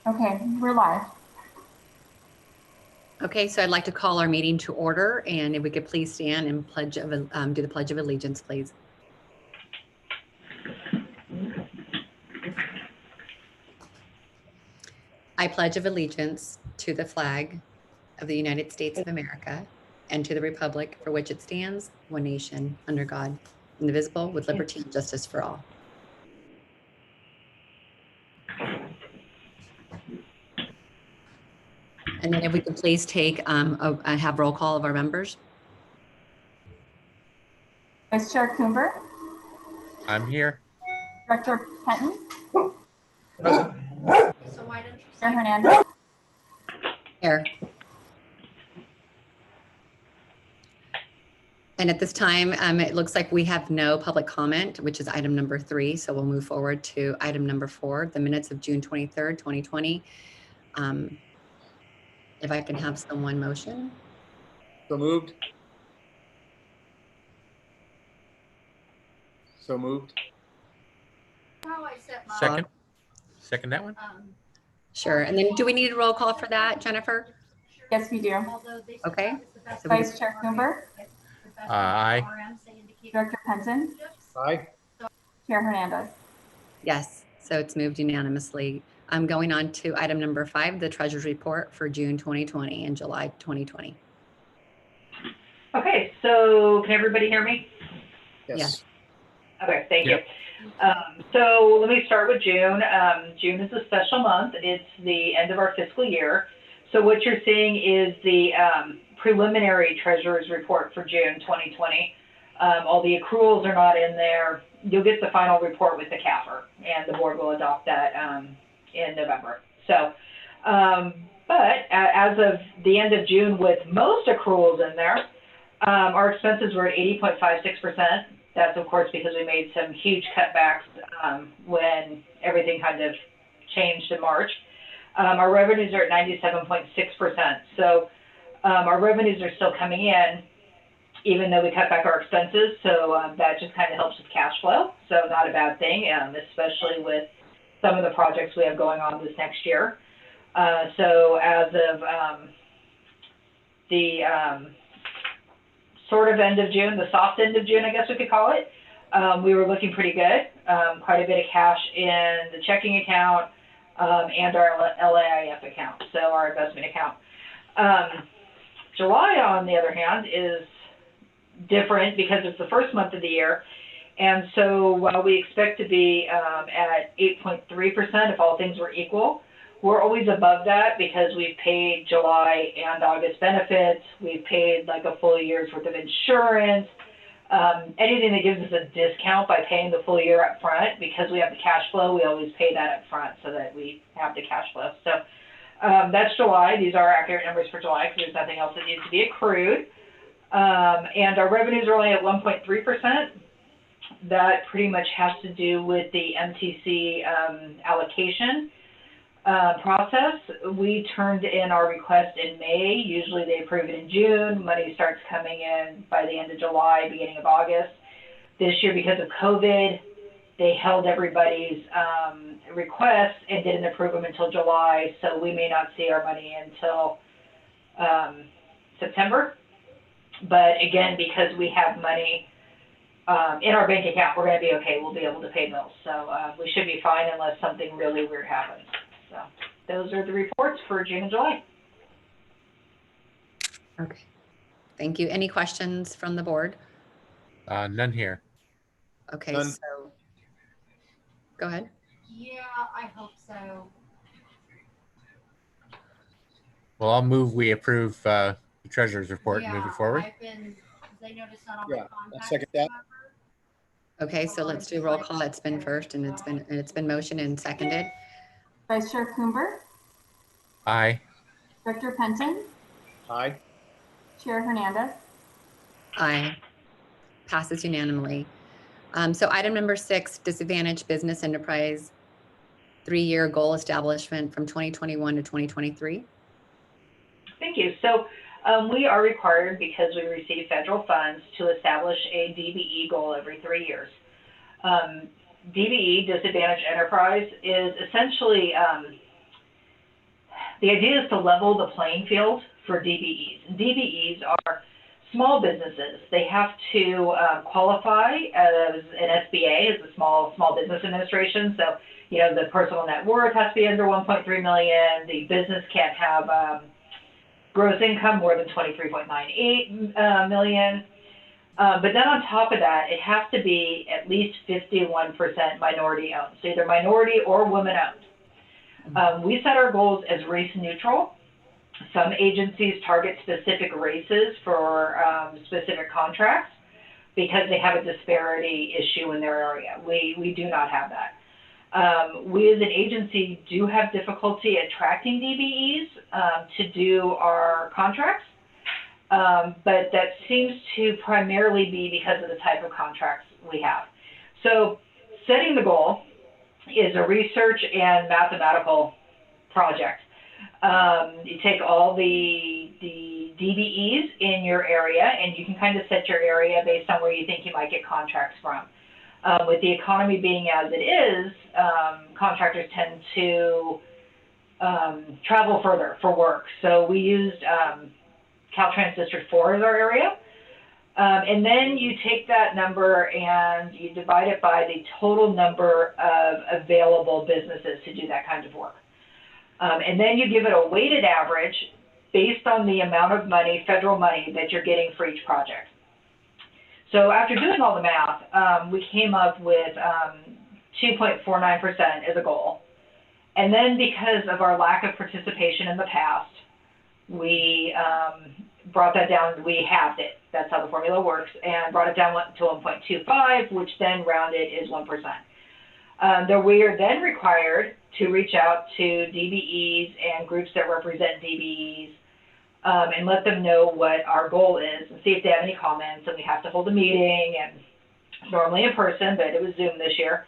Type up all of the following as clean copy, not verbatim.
Okay, we're live. Okay, so I'd like to call our meeting to order, and if we could please stand and do the Pledge of Allegiance, please. I pledge of allegiance to the flag of the United States of America and to the republic for which it stands, one nation, under God, indivisible, with liberty and justice for all. And then if we could please take have roll call of our members. Vice Chair Coomber. I'm here. Director Penton. Present. So why didn't you say Hernandez? Here. And at this time, it looks like we have no public comment, which is item number 3. So we'll move forward to item number 4, the minutes of June 23rd, 2020. If I can have someone motion. So moved. So moved. How I set my Second that one? Sure. And then do we need a roll call for that, Jennifer? Yes, we do. Okay. So Vice Chair Coomber. Aye. Director Penton. Aye. Chair Hernandez. Yes, so it's moved unanimously. I'm going on to item number 5, the Treasurer's Report for June 2020 and July 2020. Okay, so can everybody hear me? Yes. Okay, thank Yep. you. So let me start with June. June is a special month. It's the end of our fiscal year. So what you're seeing is the preliminary treasurer's report for June 2020. All the accruals are not in there. You'll get the final report with the CAFR, and the board will adopt that in November. So, but as of the end of June, with most accruals in there, our expenses were at 80.56%. That's, of course, because we made some huge cutbacks when everything kind of changed in March. Our revenues are at 97.6%. So our revenues are still coming in, even though we cut back our expenses. So that just kind of helps with cash flow. So not a bad thing, especially with some of the projects we have going on this next year. So as of the sort of end of June, the soft end of June, I guess we could call it, we were looking pretty good. Quite a bit of cash in the checking account and our LAIF account, so our investment account. July, on the other hand, is different because it's the first month of the year. And so while we expect to be at 8.3% if all things were equal, we're always above that because we've paid July and August benefits. We've paid like a full year's worth of insurance. Anything that gives us a discount by paying the full year up front, because we have the cash flow, we always pay that up front so that we have the cash flow. So that's July. These are accurate numbers for July because there's nothing else that needs to be accrued. And our revenues are only at 1.3%. That pretty much has to do with the MTC allocation process. We turned in our request in May. Usually they approve it in June. Money starts coming in by the end of July, beginning of August. This year, because of COVID, they held everybody's requests and didn't approve them until July. So we may not see our money until September. But again, because we have money in our bank account, we're going to be okay. We'll be able to pay bills. So we should be fine unless something really weird happens. So those are the reports for June and July. Okay, thank you. Any questions from the board? None here. Okay, None. so go ahead. Yeah, I hope so. Well, I'll move we approve the treasurer's report moving forward. I've been, they noticed on all Yeah, my I'll contacts. second that. Okay, so let's do roll call. It's been first, and it's been motioned and seconded. Vice Chair Coomber. Aye. Director Penton. Aye. Chair Hernandez. Aye. Passes unanimously. So item number 6, disadvantaged business enterprise, 3-year goal establishment from 2021 to 2023. Thank you. So we are required, because we receive federal funds, to establish a DBE goal every 3 years. DBE, disadvantaged enterprise, is essentially The idea is to level the playing field for DBEs. And DBEs are small businesses. They have to qualify as an SBA, as a small business administration. So, the personal net worth has to be under 1.3 million. The business can't have gross income more than 23.98 million. But then on top of that, it has to be at least 51% minority owned. So either minority or woman owned. We set our goals as race neutral. Some agencies target specific races for specific contracts because they have a disparity issue in their area. We do not have that. We as an agency do have difficulty attracting DBEs to do our contracts, but that seems to primarily be because of the type of contracts we have. So setting the goal is a research and mathematical project. You take all the DBEs in your area, and you can kind of set your area based on where you think you might get contracts from. With the economy being as it is, contractors tend to travel further for work. So we used Caltrans District 4 as our area. And then you take that number and you divide it by the total number of available businesses to do that kind of work. And then you give it a weighted average based on the amount of money, federal money, that you're getting for each project. So after doing all the math, we came up with 2.49% as a goal. And then because of our lack of participation in the past, we brought that down, we halved it. That's how the formula works, and brought it down to 1.25, which then rounded is 1%. We are then required to reach out to DBEs and groups that represent DBEs and let them know what our goal is and see if they have any comments. And we have to hold a meeting, and normally in person, but it was Zoom this year.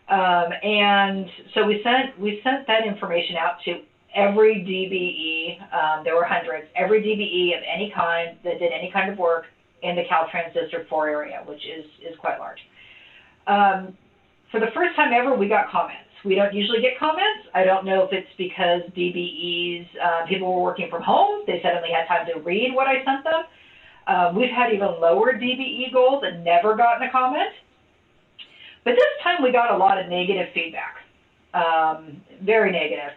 And so we sent that information out to every DBE. There were hundreds. Every DBE of any kind that did any kind of work in the Caltrans District 4 area, which is quite large. For the first time ever, we got comments. We don't usually get comments. I don't know if it's because DBEs, people were working from home. They suddenly had time to read what I sent them. We've had even lower DBE goals and never gotten a comment. But this time we got a lot of negative feedback, very negative.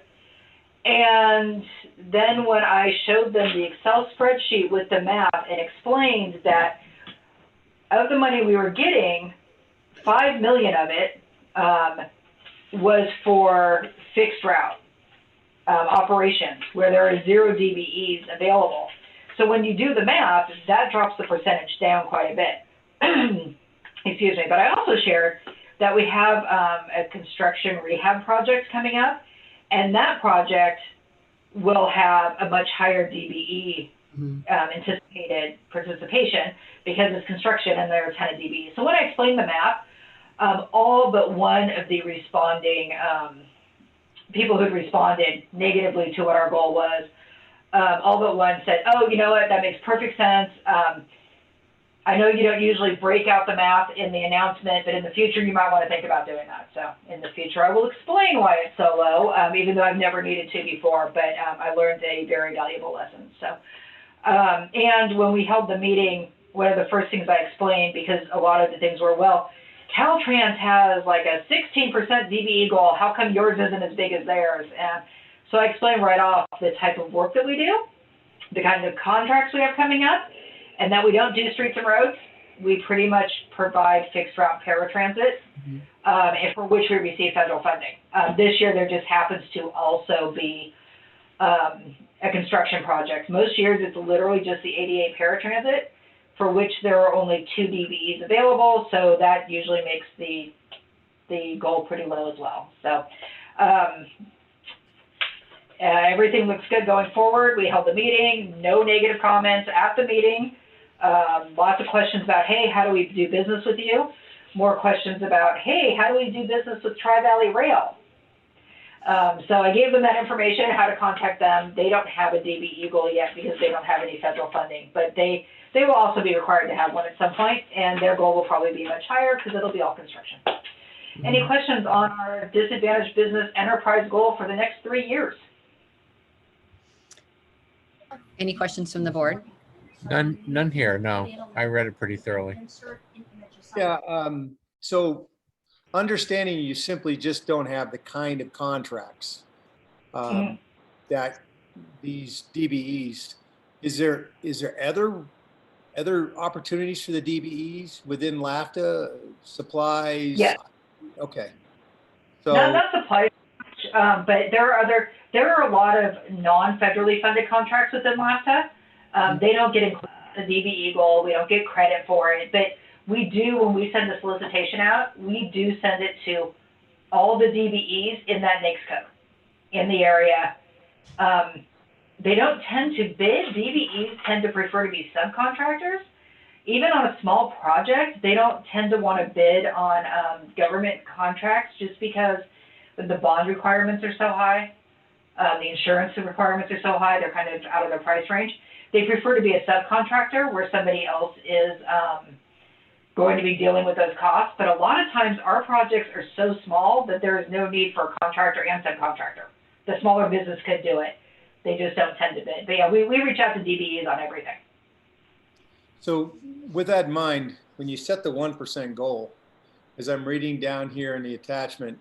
And then when I showed them the Excel spreadsheet with the map and explained that of the money we were getting, 5 million of it was for fixed route operations where there are 0 DBEs available. So when you do the math, that drops the percentage down quite a bit. Excuse me. But I also shared that we have a construction rehab project coming up, and that project will have a much higher DBE anticipated participation because it's construction and there are a ton of DBEs. So when I explained the map, all but one of the responding people who responded negatively to what our goal was, all but one said, oh, you know what, that makes perfect sense. I know you don't usually break out the math in the announcement, but in the future you might want to think about doing that. So in the future I will explain why it's so low, even though I've never needed to before, but I learned a very valuable lesson. So, and when we held the meeting, one of the first things I explained, because a lot of the things were, well, Caltrans has like a 16% DBE goal. How come yours isn't as big as theirs? And so I explained right off the type of work that we do, the kind of contracts we have coming up, and that we don't do streets and roads. We pretty much provide fixed route paratransit, and for which we receive federal funding. This year there just happens to also be a construction project. Most years it's literally just the ADA paratransit, for which there are only 2 DBEs available, so that usually makes the goal pretty low as well. So everything looks good going forward. We held the meeting, no negative comments at the meeting. Lots of questions about, hey, how do we do business with you? More questions about, hey, how do we do business with Tri-Valley Rail? So I gave them that information, how to contact them. They don't have a DBE goal yet because they don't have any federal funding, but they will also be required to have one at some point, and their goal will probably be much higher because it'll be all construction. Any questions on our disadvantaged business enterprise goal for the next 3 years? Any questions from the board? None here. No, I read it pretty thoroughly. Yeah, so understanding you simply just don't have the kind of contracts that these DBEs, is there other opportunities for the DBEs within LAFTA, supplies? Yes. Okay. Not supplies, but there are a lot of non-federally funded contracts within LAFTA. They don't get included in the DBE goal. We don't get credit for it, but we do, when we send the solicitation out, we do send it to all the DBEs in that NAICS code in the area. They don't tend to bid. DBEs tend to prefer to be subcontractors. Even on a small project, they don't tend to want to bid on government contracts just because the bond requirements are so high. The insurance requirements are so high, they're kind of out of their price range. They prefer to be a subcontractor where somebody else is going to be dealing with those costs. But a lot of times our projects are so small that there is no need for a contractor and subcontractor. The smaller business could do it. They just don't tend to bid. But yeah, we reach out to DBEs on everything. So with that in mind, when you set the 1% goal, as I'm reading down here in the attachment,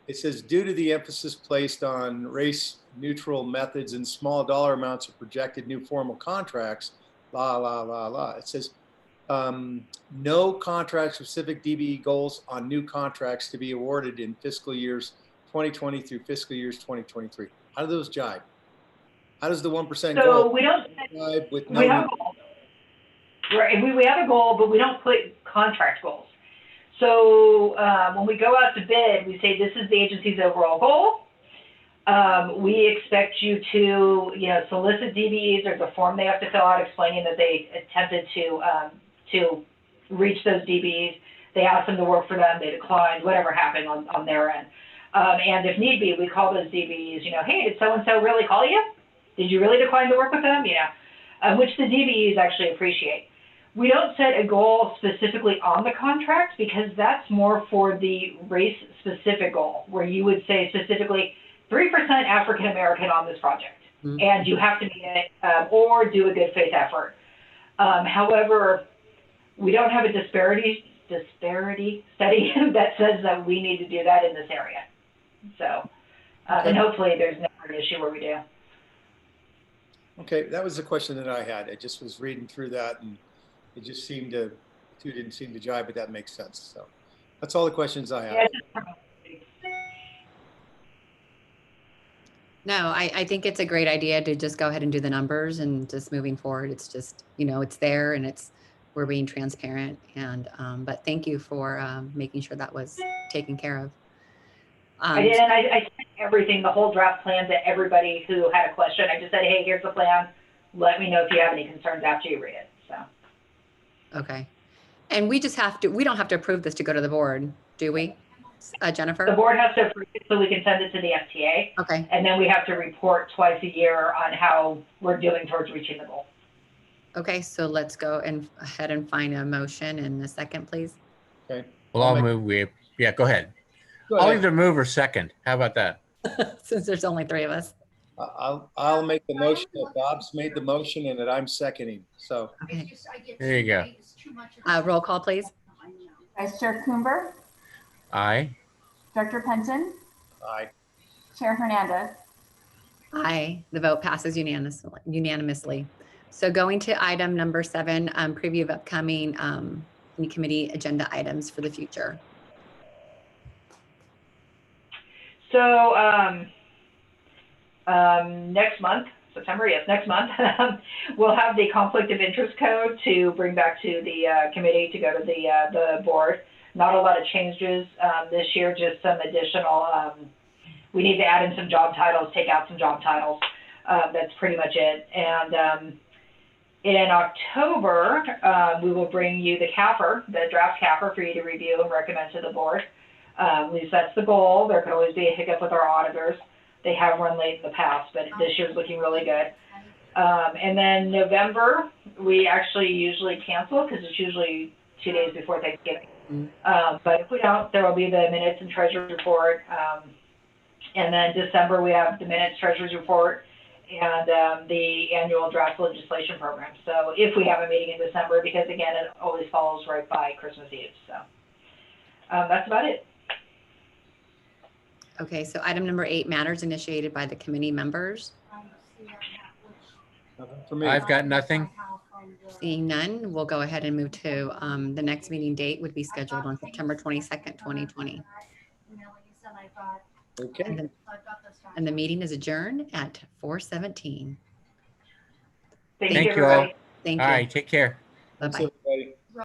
it says, due to the emphasis placed on race-neutral methods and small dollar amounts of projected new formal contracts, It says, no contract-specific DBE goals on new contracts to be awarded in fiscal years 2020 through fiscal years 2023. How do those jibe? How does the 1% So goal we don't, jibe with we have no? a goal. Right, we have a goal, but we don't put contract goals. So when we go out to bid, we say this is the agency's overall goal. We expect you to, solicit DBEs. There's a form they have to fill out explaining that they attempted to reach those DBEs. They asked them to work for them. They declined. Whatever happened on their end. And if need be, we call those DBEs. Hey, did so and so really call you? Did you really decline to work with them? Which the DBEs actually appreciate. We don't set a goal specifically on the contract because that's more for the race-specific goal, where you would say specifically 3% African American on this project, and you have to meet it or do a good faith effort. However, we don't have a disparity study that says that we need to do that in this area. So, and hopefully there's never an issue where we do. Okay, that was the question that I had. I just was reading through that, and it just seemed to, two didn't seem to jibe, but that makes sense. So that's all the questions I have. No, I think it's a great idea to just go ahead and do the numbers and just moving forward. It's just, it's there and we're being transparent. And, but thank you for making sure that was taken care of. I did, and I sent everything, the whole draft plan to everybody who had a question. I just said, hey, here's the plan. Let me know if you have any concerns after you read it. So. Okay. And we don't have to approve this to go to the board, do we, Jennifer? The board has to approve it so we can send it to the FTA. Okay. And then we have to report twice a year on how we're doing towards reaching the goal. Okay, so let's go ahead and find a motion in a second, please. Okay. Well, I'll move. Yeah, go ahead. I'll either move or second. How about that? Since there's only three of us. I'll make the motion that Bob's made the motion and that I'm seconding. So Okay. There you go. Roll call, please. Vice Chair Coomber, Aye. Director Penton, aye. Chair Hernandez. Aye. The vote passes unanimously. So going to item number 7, preview of upcoming committee agenda items for the future. So next month, September, yes, next month, we'll have the conflict of interest code to bring back to the committee to go to the board. Not a lot of changes this year, just some additional, we need to add in some job titles, take out some job titles. That's pretty much it. And in October, we will bring you the CAFR, the draft CAFR, for you to review and recommend to the board. At least that's the goal. There could always be a hiccup with our auditors. They have run late in the past, but this year's looking really good. And then November, we actually usually cancel because it's usually 2 days before Thanksgiving. But if we don't, there will be the minutes and treasurer's report. And then December, we have the minutes, treasurer's report, the annual draft legislation program. So if we have a meeting in December, because again, it always falls right by Christmas Eve. So that's about it. Okay, so item number 8, matters initiated by the committee members. Nothing for me. I've got nothing. Seeing none, we'll go ahead and move to the next meeting date would be scheduled on September 22nd, 2020. Okay. And the meeting is adjourned at 4:17. Thank Thank you, you all. everybody. Thank All you. right, take care. Bye-bye.